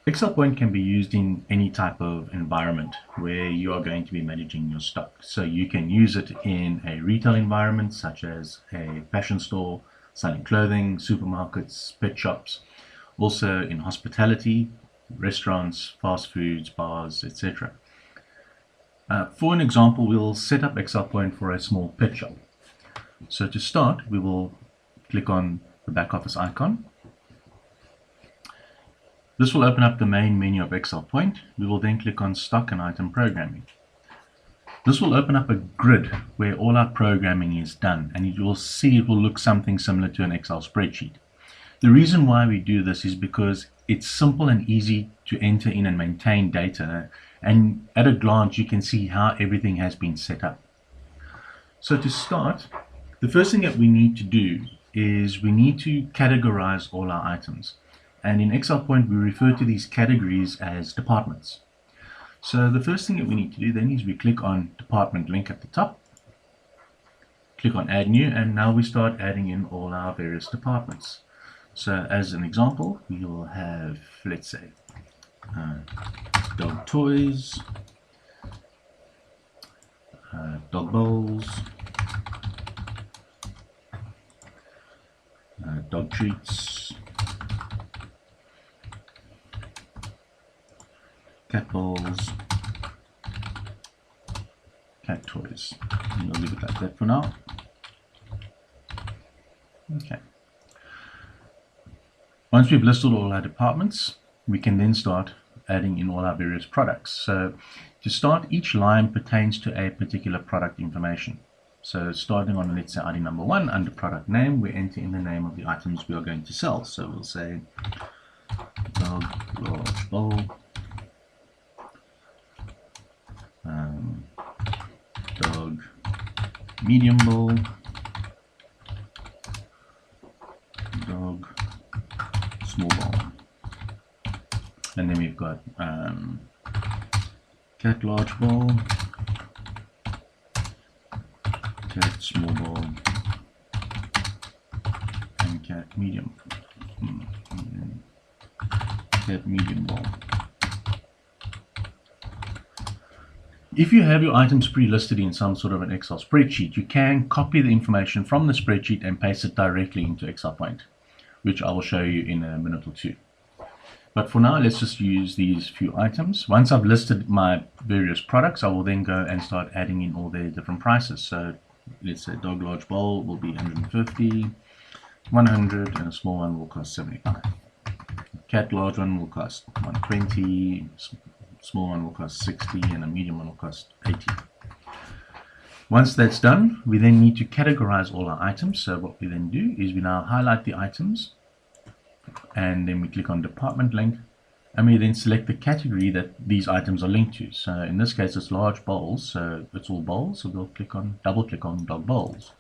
XLPOINT can be used in any type of environment where you are going to be managing your stock. So you can use it in a retail environment such as a fashion store, selling clothing, supermarkets, pet shops, also in hospitality, restaurants, fast foods, bars, etc. For an example, we'll set up XLPOINT for a small pet shop. So to start, we will click on the back office icon. This will open up the main menu of XLPOINT. We will then click on Stock and Item Programming. This will open up a grid where all our programming is done, and you will see it will look something similar to an Excel spreadsheet. The reason why we do this is because it's simple and easy to enter in and maintain data, and at a glance you can see how everything has been set up. So to start, the first thing that we need to do is we need to categorize all our items. And in XLPOINT, we refer to these categories as departments. So the first thing that we need to do then is we click on Department link at the top, click on Add New, and now we start adding in all our various departments. So as an example, we will have, let's say, dog toys, dog bowls, dog treats, cat bowls, cat toys. And we'll leave it like that for now. Okay. Once we've listed all our departments, we can then start adding in all our various products. So to start, each line pertains to a particular product information. So starting on, let's say, ID number 1, under product name, we enter in the name of the items we are going to sell. So we'll say dog large bowl, dog medium bowl, dog small bowl, and then we've got cat large bowl, cat small bowl, and cat medium bowl. If you have your items pre-listed in some sort of an Excel spreadsheet, you can copy the information from the spreadsheet and paste it directly into XLPOINT, which I will show you in a minute or two. But for now, let's just use these few items. Once I've listed my various products, I will then go and start adding in all their different prices. So let's say dog large bowl will be 150, 100, and a small one will cost 75. Cat large one will cost 120, small one will cost 60, and a medium one will cost 80. Once that's done, we then need to categorize all our items. So what we then do is we now highlight the items, and then we click on Department link, and we then select the category that these items are linked to. So in this case, it's large bowls, so it's all bowls. So we'll double click on dog bowls.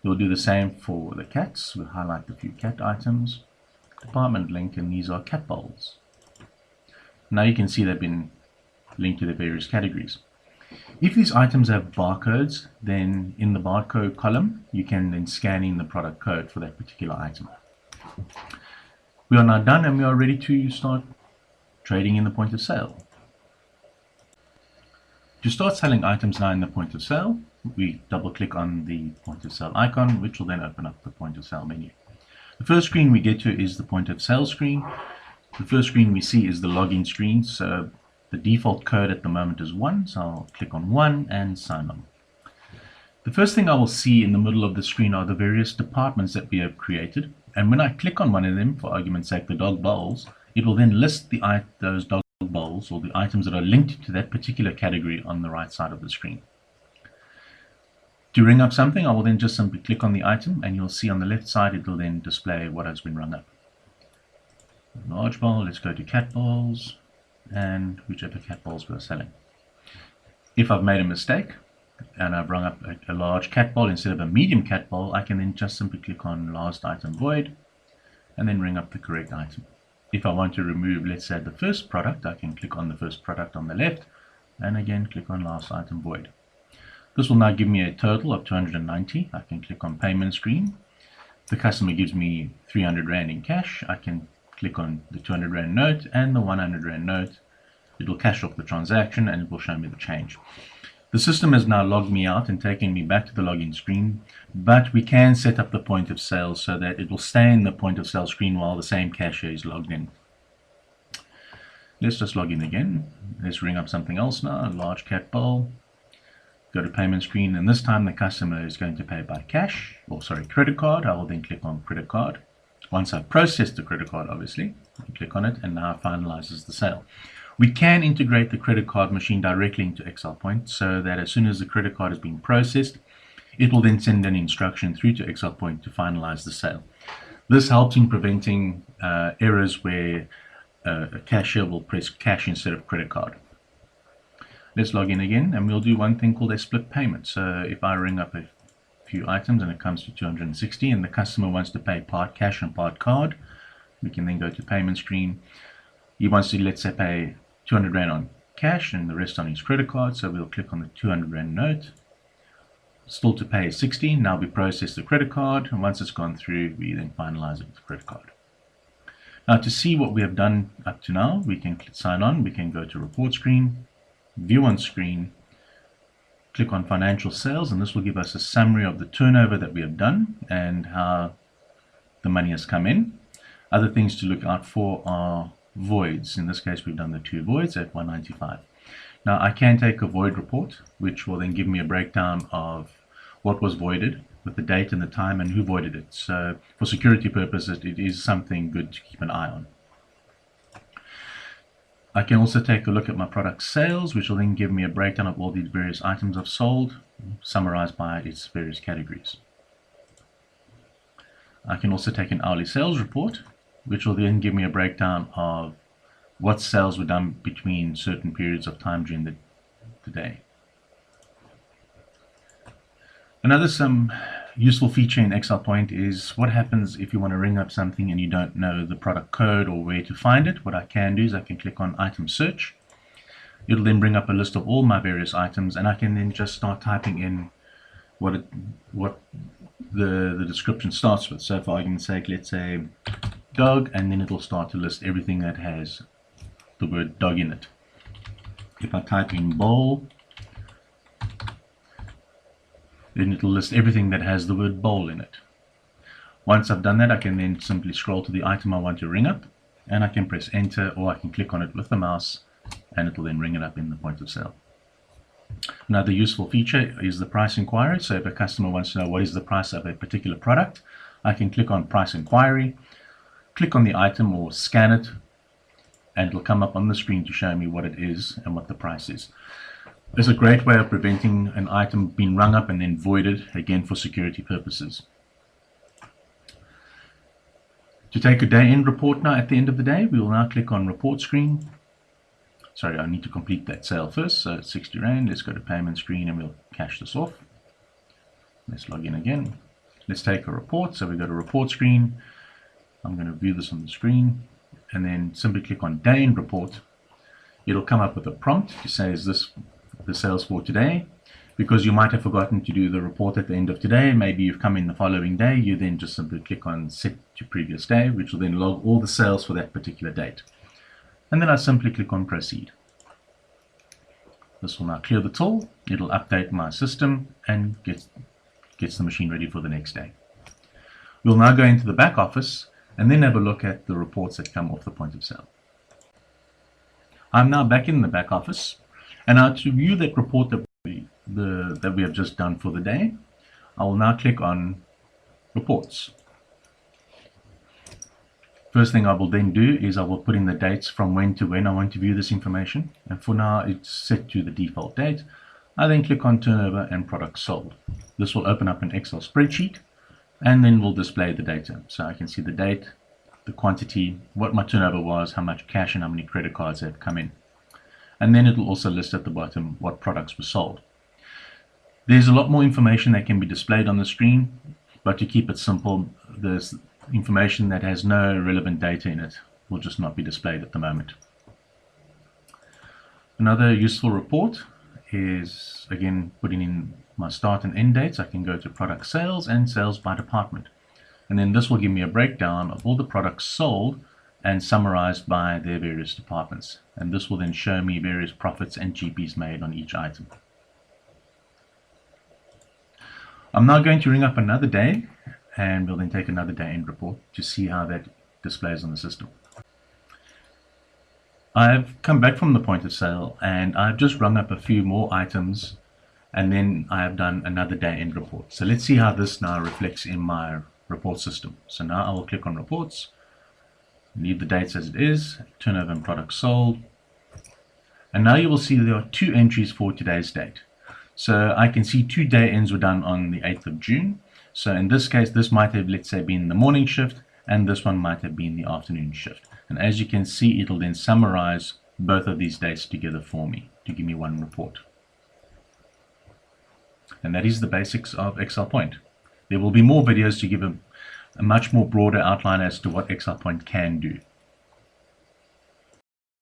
We'll do the same for the cats. We'll highlight a few cat items, Department link, and these are cat bowls. Now you can see they've been linked to the various categories. If these items have barcodes, then in the barcode column, you can then scan in the product code for that particular item. We are now done, and we are ready to start trading in the point of sale. To start selling items now in the point of sale, we double click on the point of sale icon, which will then open up the point of sale menu. The first screen we get to is the point of sale screen. The first screen we see is the login screen. So the default code at the moment is 1, so I'll click on 1 and sign on. The first thing I will see in the middle of the screen are the various departments that we have created. And when I click on one of them, for argument's sake, the dog bowls, it will then list those dog bowls, or the items that are linked to that particular category, on the right side of the screen. To ring up something, I will then just simply click on the item, and you'll see on the left side it will then display what has been rung up. Large bowl, let's go to cat bowls, and whichever cat bowls we're selling. If I've made a mistake and I've rung up a large cat bowl instead of a medium cat bowl, I can then just simply click on last item void and then ring up the correct item. If I want to remove, let's say, the first product, I can click on the first product on the left and again click on last item void. This will now give me a total of 290. I can click on payment screen. The customer gives me 300 Rand in cash. I can click on the 200 Rand note and the 100 Rand note. It will cash off the transaction and it will show me the change. The system has now logged me out and taken me back to the login screen, but we can set up the point of sale so that it will stay in the point of sale screen while the same cashier is logged in. Let's just log in again. Let's ring up something else now, a large cat bowl. Go to payment screen, and this time the customer is going to pay by cash, or sorry, credit card. I will then click on credit card. Once I've processed the credit card, obviously, I click on it, and now it finalizes the sale. We can integrate the credit card machine directly into XLPOINT so that as soon as the credit card is being processed, it will then send an instruction through to XLPOINT to finalize the sale. This helps in preventing errors where a cashier will press cash instead of credit card. Let's log in again, and we'll do one thing called a split payment. So if I ring up a few items and it comes to 260 and the customer wants to pay part cash and part card, we can then go to payment screen. He wants to, let's say, pay 200 Rand on cash and the rest on his credit card, so we'll click on the 200 Rand note. Still to pay 60. Now we process the credit card, and once it's gone through, we then finalize it with the credit card. Now to see what we have done up to now, we can sign on. We can go to report screen, view on screen, click on financial sales, and this will give us a summary of the turnover that we have done and how the money has come in. Other things to look out for are voids. In this case, we've done the 2 voids at 195. Now I can take a void report, which will then give me a breakdown of what was voided with the date and the time and who voided it. So for security purposes, it is something good to keep an eye on. I can also take a look at my product sales, which will then give me a breakdown of all these various items I've sold, summarized by its various categories. I can also take an hourly sales report, which will then give me a breakdown of what sales were done between certain periods of time during the day. Another useful feature in XLPOINT is what happens if you want to ring up something and you don't know the product code or where to find it. What I can do is I can click on item search. It'll then bring up a list of all my various items, and I can then just start typing in what the description starts with. So for argument's sake, let's say dog, and then it'll start to list everything that has the word dog in it. If I type in bowl, then it'll list everything that has the word bowl in it. Once I've done that, I can then simply scroll to the item I want to ring up, and I can press enter, or I can click on it with the mouse and it'll then ring it up in the point of sale. Another useful feature is the price inquiry. So if a customer wants to know what is the price of a particular product, I can click on price inquiry, click on the item or scan it, and it'll come up on the screen to show me what it is and what the price is. It's a great way of preventing an item being rung up and then voided, again for security purposes. To take a day-end report now at the end of the day, we will now click on report screen. Sorry, I need to complete that sale first. So it's 60 Rand. Let's go to payment screen and we'll cash this off. Let's log in again. Let's take a report. So we go to report screen. I'm going to view this on the screen and then simply click on day end report. It'll come up with a prompt to say, is this the sales for today? Because you might have forgotten to do the report at the end of today. Maybe you've come in the following day. You then just simply click on set to previous day, which will then log all the sales for that particular date. And then I simply click on proceed. This will now clear the till. It'll update my system and gets the machine ready for the next day. We'll now go into the back office and then have a look at the reports that come off the point of sale. I'm now back in the back office, and now to view that report that we have just done for the day, I will now click on reports. First thing I will then do is I will put in the dates from when to when I want to view this information, and for now it's set to the default date. I then click on turnover and products sold. This will open up an Excel spreadsheet and then will display the data. So I can see the date, the quantity, what my turnover was, how much cash and how many credit cards have come in. And then it will also list at the bottom what products were sold. There's a lot more information that can be displayed on the screen, but to keep it simple, there's information that has no relevant data in it will just not be displayed at the moment. Another useful report is, again, putting in my start and end dates. I can go to product sales and sales by department, and then this will give me a breakdown of all the products sold and summarized by their various departments. And this will then show me various profits and GPs made on each item. I'm now going to ring up another day, and we'll then take another day end report to see how that displays on the system. I've come back from the point of sale, and I've just rung up a few more items, and then I have done another day end report. So let's see how this now reflects in my report system. So now I will click on reports, leave the dates as it is, turnover and products sold, and now you will see there are 2 entries for today's date. So I can see 2 day ends were done on the 8th of June. So in this case, this might have, let's say, been the morning shift, and this one might have been the afternoon shift. And as you can see, it'll then summarize both of these dates together for me to give me one report. And that is the basics of XLPOINT. There will be more videos to give a much more broader outline as to what XLPOINT can do.